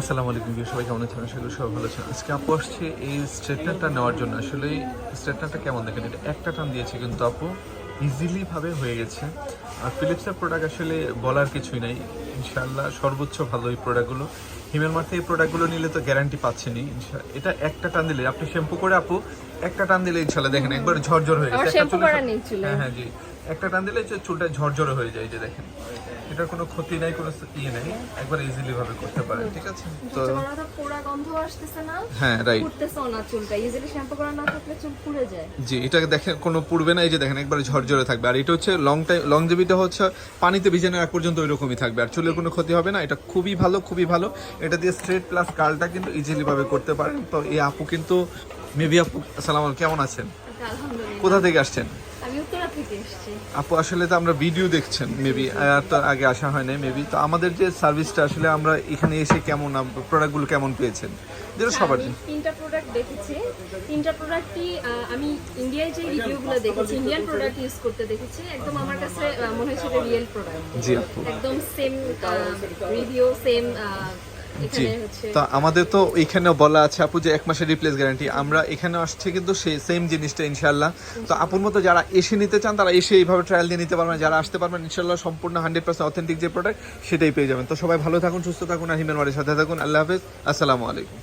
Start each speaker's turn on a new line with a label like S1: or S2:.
S1: আসসালামু আলাইকুম, সবাই কেমন আছেন? আশা করি সবাই ভালো আছেন। আজকে আপু আসছে এই স্ট্রেটনারটা নেওয়ার জন্য। আসলে স্ট্রেটনারটা কেমন দেখেন, এটা একটা টান দিয়েছে কিন্তু আপু ইজিলি ভাবে হয়ে গেছে। আর ফিলিপসের প্রোডাক্ট আসলে বলার কিছুই নাই, ইনশাআল্লাহ সর্বোচ্চ ভালো এই প্রোডাক্টগুলো। হিমেল মার্টে এই প্রোডাক্টগুলো নিলে তো গ্যারান্টি পাচ্ছেনই। এটা একটা টান দিলে, আপনি শ্যাম্পু করে আপু একটা টান দিলে ইনশাআল্লাহ দেখেন একবার ঝরঝর হয়ে গেছে। হ্যাঁ হ্যাঁ জি, একটা টান দিলে চুলটা ঝরঝরে হয়ে যায়। যে দেখেন এটার কোনো ক্ষতি নাই, কোনো ইয়ে নাই, একবার ইজিলি ভাবে করতে পারেন। ঠিক আছে তো
S2: পোড়া গন্ধ আসতেছে না,
S1: হ্যাঁ রাইট,
S2: পুড়তেছে না চুলটা। ইজিলি শ্যাম্পু করা না থাকলে চুল পুড়ে যায়।
S1: জি এটা দেখেন কোনো পুড়বে না। এই যে দেখেন একবার ঝরঝরে থাকবে। আর এটা হচ্ছে লংজিভিটা হচ্ছে পানিতে ভিজানোর আগ পর্যন্ত ওইরকমই থাকবে, আর চুলের কোনো ক্ষতি হবে না। এটা খুবই ভালো, খুবই ভালো। এটা দিয়ে স্ট্রেট প্লাস কার্লটা কিন্তু ইজিলি ভাবে করতে পারেন। তো এই আপু কিন্তু মেবি আপু আসসালামু আলাইকুম, কেমন আছেন?
S2: আলহামদুলিল্লাহ।
S1: কোথা থেকে আসছেন
S2: আমি উত্তরা থেকে এসেছি।
S1: আপু? আসলে তো আমরা ভিডিও দেখছেন মেবি, আর তো আগে আসা হয় নাই মেবি। তো আমাদের যে সার্ভিসটা আসলে আমরা এখানে এসে কেমন প্রোডাক্টগুলো কেমন পেয়েছেন, যেটা সবার
S2: আমি তিনটা প্রোডাক্ট দেখেছি। তিনটা প্রোডাক্টই আমি ইন্ডিয়ায় যে রিভিউগুলো দেখেছি, ইন্ডিয়ান প্রোডাক্ট ইউজ করতে দেখেছি। একদম আমার কাছে মনে হয়েছে এটা রিয়েল প্রোডাক্ট।
S1: জি আপু,
S2: একদম সেম রিভিউ, সেম
S1: জি।
S2: এখানে হচ্ছে।
S1: তো আমাদের তো এখানেও বলা আছে আপু যে 1 মাসের রিপ্লেস গ্যারান্টি। আমরা এখানে আসছে কিন্তু সেই সেম জিনিসটা ইনশাল্লাহ। তো আপুর মতো যারা এসে নিতে চান তারা এসে এইভাবে ট্রায়াল দিয়ে নিতে পারবেন। যারা আসতে পারবেন ইনশাল্লাহ সম্পূর্ণ 100% অথেন্টিক যে প্রোডাক্ট সেটাই পেয়ে যাবেন। তো সবাই ভালো থাকুন, সুস্থ থাকুন, আর হিমেল মার্টের সাথে থাকুন। আল্লাহ হাফেজ, আসসালামু আলাইকুম।